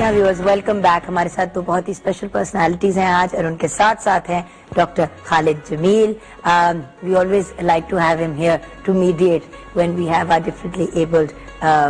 جی ہاں viewers welcome back. ہمارے ساتھ تو بہت ہی اسپیشل پرسنالٹیز ہیں آج اور ان کے ساتھ ساتھ ہیں doctor Khalid Jameel. We always like to have him here to mediate when we have our differently abled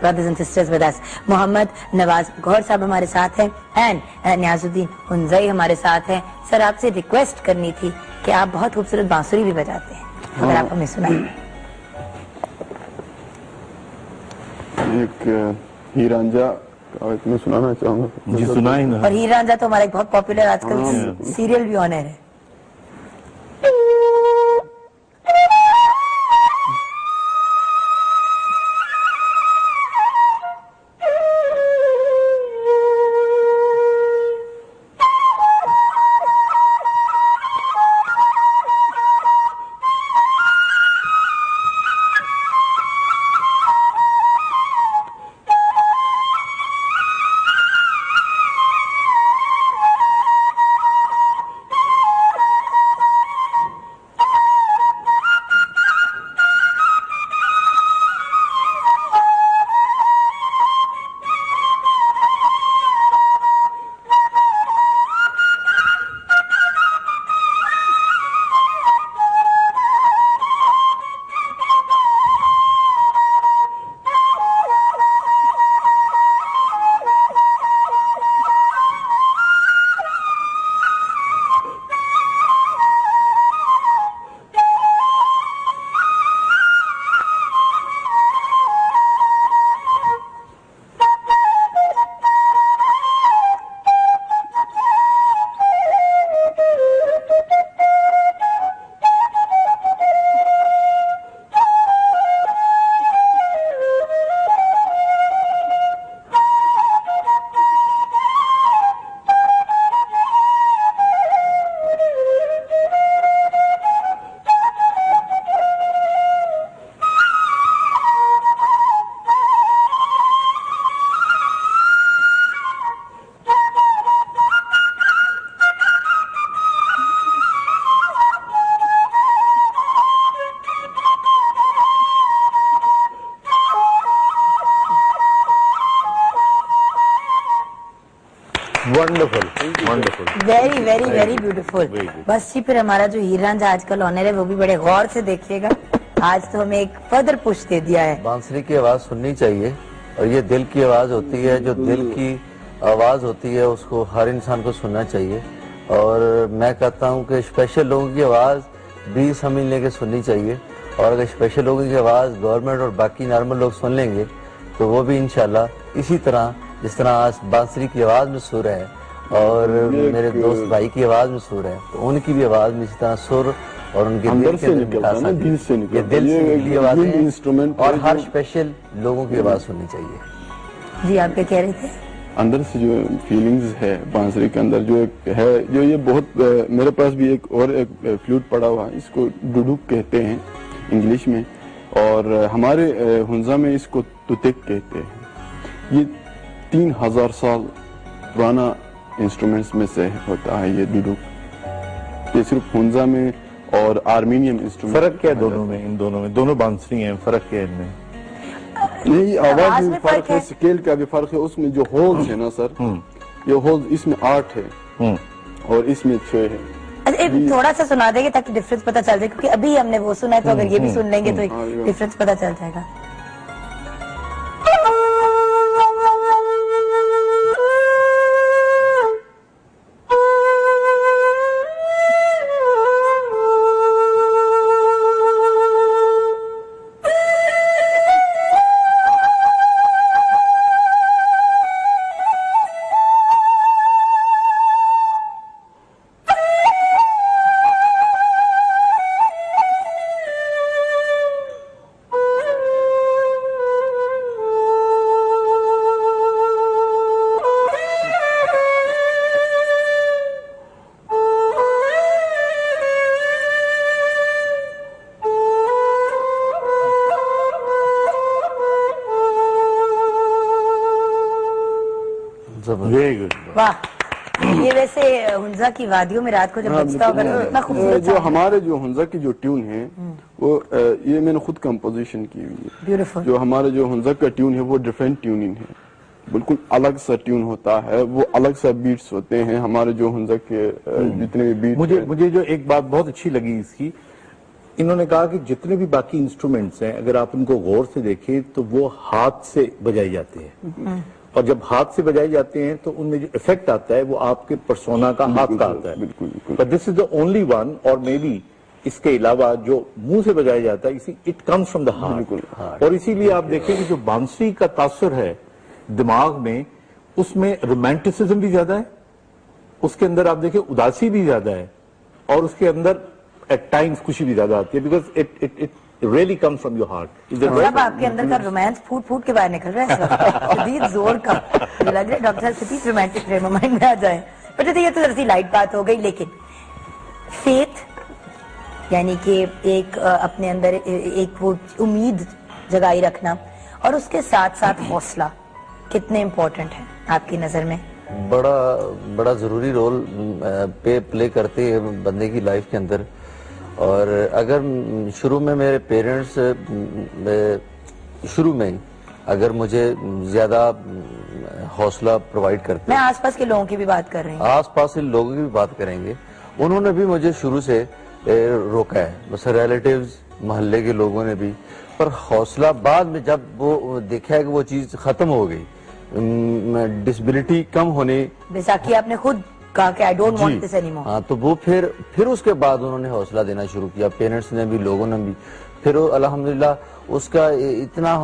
brothers and sisters with us. Muhammad Nawaz Gohar sahab ہمارے ساتھ ہیں اینڈ نیاز الدین ہنزائی ہمارے ساتھ ہیں. سر آپ سے ریکویسٹ کرنی تھی کہ آپ بہت خوبصورت بانسری بھی بجاتے ہیں, اگر آپ ہمیں سنائیں. ایک ہیر رانجھا میں سنانا چاہوں گا. جی سنائیں نا. اور ہیر رانجھا تو ہمارا ایک بہت پاپولر آج کل سیریل بھی آن ایئر ہے. Very very very beautiful. بس جی پھر ہمارا جو ہیر رانجھا آج کل آنر ہے وہ بھی بڑے غور سے دیکھیے گا. آج تو ہمیں ایک فردر پش دے دیا ہے. بانسری کی آواز سننی چاہیے اور یہ دل کی آواز ہوتی ہے. جو دل کی آواز ہوتی ہے اس کو ہر انسان کو سننا چاہیے. اور میں کہتا ہوں کہ اسپیشل لوگوں کی آواز بھی سمجھ لے کے سننی چاہیے. اور اگر اسپیشل لوگوں کی آواز گورنمنٹ اور باقی نارمل لوگ سن لیں گے تو وہ بھی انشاءاللہ اسی طرح جس طرح آج بانسری کی آواز میں سر ہے اور میرے دوست بھائی کی آواز میں سر ہے تو ان کی بھی آواز میں اسی طرح سر اور ان کے دل سے نکلتا ہے. یہ دل سے نکلی آوازیں ہیں اور ہر اسپیشل لوگوں کی آواز سننی چاہیے. جی آپ کیا کہہ رہے تھے؟ اندر سے جو فیلنگز ہے بانسری کے اندر جو ہے جو یہ بہت میرے پاس بھی ایک اور ایک فلوٹ پڑا ہوا ہے. اس کو ڈوڈوک کہتے ہیں انگلش میں اور ہمارے ہنزا میں اس کو توتک کہتے ہیں. یہ 3000 سال پرانا انسٹرومنٹس میں سے ہوتا ہے یہ ڈوڈوک. یہ صرف ہنزا میں اور آرمینین انسٹرومنٹ. فرق کیا دونوں میں؟ ان دونوں میں دونوں بانسری ہیں, فرق کیا ان میں؟ نہیں آواز میں فرق ہے, سکیل کا بھی فرق ہے. اس میں جو ہولز ہے نا سر, یہ ہولز اس میں 8 ہے اور اس میں 6 ہے. تھوڑا سا سنا دیں گے تاکہ ڈفرنس پتا چل جائے, کیونکہ ابھی ہم نے وہ سنا ہے تو اگر یہ بھی سن لیں گے تو ایک ڈفرنس پتا چل جائے گا. واہ, یہ ویسے ہنزا کی وادیوں میں رات کو جب بجتا ہوگا تو اتنا خوبصورت. جو ہمارے جو ہنزا کی جو ٹیون ہے وہ یہ میں نے خود کمپوزیشن کی ہوئی ہے. بیوٹیفل. جو ہمارے جو ہنزا کا ٹیون ہے وہ ڈیفرنٹ ٹیوننگ ہے. بالکل الگ سا ٹیون ہوتا ہے, وہ الگ سا بیٹس ہوتے ہیں ہمارے جو ہنزک کے جتنے بھی بیٹ. مجھے جو ایک بات بہت اچھی لگی اس کی, انہوں نے کہا کہ جتنے بھی باقی انسٹرومنٹس ہیں اگر آپ ان کو غور سے دیکھیں تو وہ ہاتھ سے بجائے جاتے ہیں, اور جب ہاتھ سے بجائے جاتے ہیں تو ان میں جو ایفیکٹ آتا ہے وہ آپ کے پرسونا کا ہاتھ کا آتا ہے. بالکل بالکل. But this is the only one, اور مے بی اس کے علاوہ جو منہ سے بجایا جاتا ہے it comes from the heart. اور اسی لیے آپ دیکھیں کہ جو بانسری کا تاثر ہے دماغ میں, اس میں رومانٹسزم بھی زیادہ ہے, اس کے اندر آپ دیکھیں اداسی بھی زیادہ ہے, اور اس کے اندر ایٹ ٹائمز خوشی بھی زیادہ آتی ہے, because it really comes from your heart. سب آپ کے اندر کا رومانس پھوٹ پھوٹ کے باہر نکل رہا ہے اس وقت, شدید زور کا. مجھے لگ رہا ہے ڈاکٹر صاحب شدید رومانٹک فریم آف مائنڈ میں آ جائیں. بٹ یہ تو ذرا سی لائٹ بات ہو گئی, لیکن فیتھ یعنی کہ ایک اپنے اندر ایک وہ امید جگائی رکھنا, اور اس کے ساتھ ساتھ حوصلہ کتنے امپورٹنٹ ہیں آپ کی نظر میں؟ بڑا ضروری رول پلے کرتے ہیں بندے کی لائف کے اندر. اور اگر شروع میں میرے پیرنٹس شروع میں اگر مجھے زیادہ حوصلہ پرووائڈ کرتے, میں آس پاس کے لوگوں کی بھی بات کر رہی ہوں, آس پاس کے لوگوں کی بھی بات کریں گے, انہوں نے بھی مجھے شروع سے روکا ہے, بس ریلیٹیوز محلے کے لوگوں نے بھی. پر حوصلہ بعد میں جب وہ دیکھا ہے کہ وہ چیز ختم ہو گئی, ڈسبلٹی کم ہونے, بیساکھی آپ نے خود کہا کہ I don't want this anymore. ہاں, تو وہ پھر اس کے بعد انہوں نے حوصلہ دینا شروع کیا, پیرنٹس نے بھی, لوگوں نے بھی. پھر الحمدللہ اس کا اتنا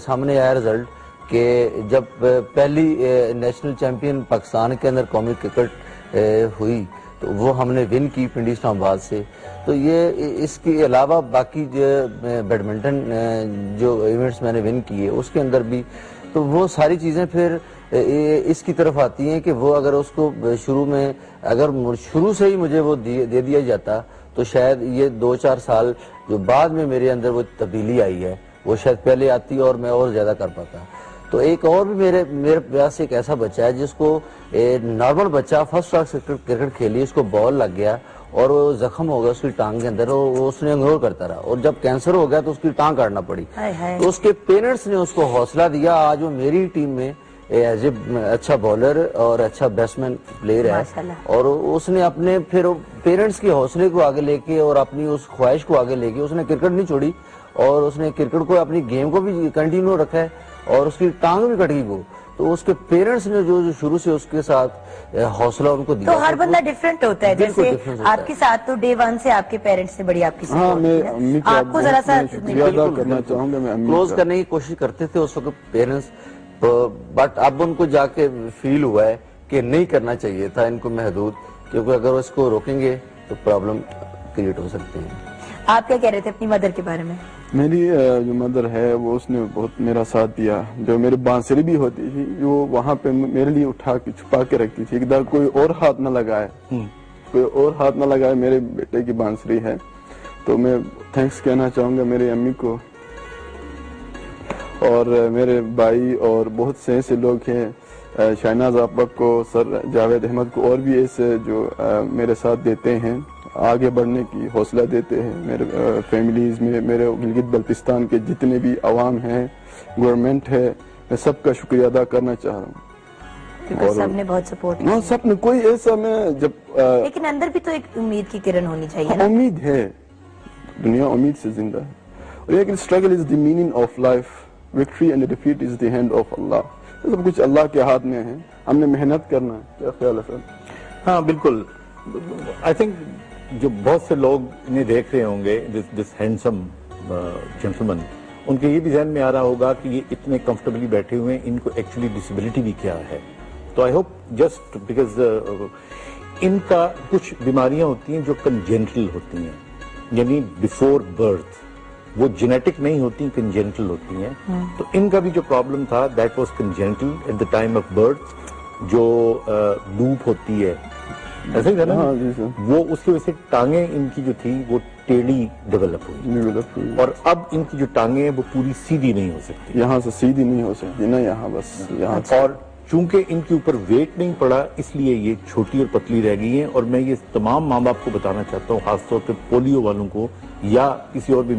سامنے آیا رزلٹ کہ جب پہلی نیشنل چیمپئن پاکستان کے اندر قومی کرکٹ ہوئی تو وہ ہم نے ون کی پنڈی اسلام آباد سے. تو یہ اس کے علاوہ باقی جو بیڈمنٹن جو ایونٹس میں نے ون کیے اس کے اندر بھی, تو وہ ساری چیزیں پھر اس کی طرف آتی ہیں کہ وہ اگر اس کو شروع سے ہی مجھے وہ دے دیا جاتا تو شاید یہ 2-4 سال جو بعد میں میرے اندر وہ تبدیلی آئی ہے وہ شاید پہلے آتی اور میں اور زیادہ کر پاتا. تو ایک اور بھی میرے پاس ایک ایسا بچہ ہے جس کو نارمل بچہ فرسٹ کلاس کرکٹ کھیلی, اس کو بال لگ گیا اور وہ زخم ہو گیا اس کی ٹانگ کے اندر, اس نے انگور کرتا رہا, اور جب کینسر ہو گیا تو اس کی ٹانگ کاٹنا پڑی. تو اس کے پیرنٹس نے اس کو حوصلہ دیا, آج وہ میری ٹیم میں ایز اے اچھا بالر اور اچھا بیٹسمین پلیئر ہے. اور اس نے اپنے پھر پیرنٹس کے حوصلے کو آگے لے کے اور اپنی اس خواہش کو آگے لے کے اس نے کرکٹ نہیں چھوڑی, اور اس نے کرکٹ کو اپنی گیم کو بھی کنٹینیو رکھا ہے, اور اس کی ٹانگ بھی کٹ گئی وہ. تو اس کے پیرنٹس نے جو شروع سے اس کے ساتھ حوصلہ ان کو دیا. تو ہر بندہ ڈیفرنٹ ہوتا ہے, جیسے آپ کے ساتھ تو ڈے ون سے آپ کے پیرنٹس نے بڑی آپ کی سپورٹ کی, آپ کو ذرا سا کرنا چاہوں گا, میں کلوز کرنے کی کوشش کرتے تھے اس وقت پیرنٹس, بٹ اب ان کو جا کے فیل ہوا ہے کہ نہیں کرنا چاہیے تھا ان کو محدود, کیونکہ اگر اس کو روکیں گے تو پرابلم کریٹ ہو سکتے ہیں. آپ کیا کہہ رہے تھے اپنی مدر کے بارے میں؟ میری جو مدر ہے وہ اس نے بہت میرا ساتھ دیا. جو میری بانسری بھی ہوتی تھی وہ وہاں پہ میرے لیے اٹھا کے چھپا کے رکھتی تھی, ایک کوئی اور ہاتھ نہ لگائے, میرے بیٹے کی بانسری ہے. تو میں تھینکس کہنا چاہوں گا میری امی کو اور میرے بھائی اور بہت سے ایسے لوگ ہیں, شہناز آپا کو, سر جاوید احمد کو, اور بھی ایسے جو میرے ساتھ دیتے ہیں, آگے بڑھنے کی حوصلہ دیتے ہیں. میرے فیملیز میں میرے گلگت بلتستان کے جتنے بھی عوام ہیں, گورنمنٹ ہے, میں سب کا شکریہ ادا کرنا چاہ رہا ہوں. اور سب نے بہت سپورٹ کی. سب نے, کوئی ایسا میں جب لیکن اندر بھی تو ایک امید کی کرن ہونی چاہیے. امید ہے, دنیا امید سے زندہ ہے. اور لیکن struggle is the meaning of life, victory and defeat is the hand of Allah. سب کچھ اللہ کے ہاتھ میں ہے, ہم نے محنت کرنا ہے. کیا خیال ہے سر؟ ہاں بالکل. آئی تھنک جو بہت سے لوگ انہیں دیکھ رہے ہوں گے, دس ہینڈسم جینٹلمن, ان کے یہ بھی ذہن میں آ رہا ہوگا کہ یہ اتنے کمفرٹیبلی بیٹھے ہوئے ہیں, ان کو ایکچولی ڈسیبلٹی بھی کیا ہے. تو آئی ہوپ جسٹ بیکاز ان کا کچھ بیماریاں ہوتی ہیں جو کنجینٹل ہوتی ہیں, یعنی بیفور برتھ, وہ جینیٹک نہیں ہوتی, کنجینٹل ہوتی ہیں. تو ان کا بھی جو پرابلم تھا that was congenital at the time of birth. جو لوپ ہوتی ہے ایسا ہی تھا نا, وہ اس کی وجہ سے ٹانگیں ان کی جو تھی وہ ٹیڑھی ڈیولپ ہوئی, اور اب ان کی جو ٹانگیں ہیں وہ پوری سیدھی نہیں ہو سکتی, یہاں سے سیدھی نہیں ہو سکتی نا, یہاں بس یہاں. اور چونکہ ان کے اوپر ویٹ نہیں پڑا اس لیے یہ چھوٹی اور پتلی رہ گئی ہیں. اور میں یہ تمام ماں باپ کو بتانا چاہتا ہوں, خاص طور پہ پولیو والوں کو یا کسی اور بھی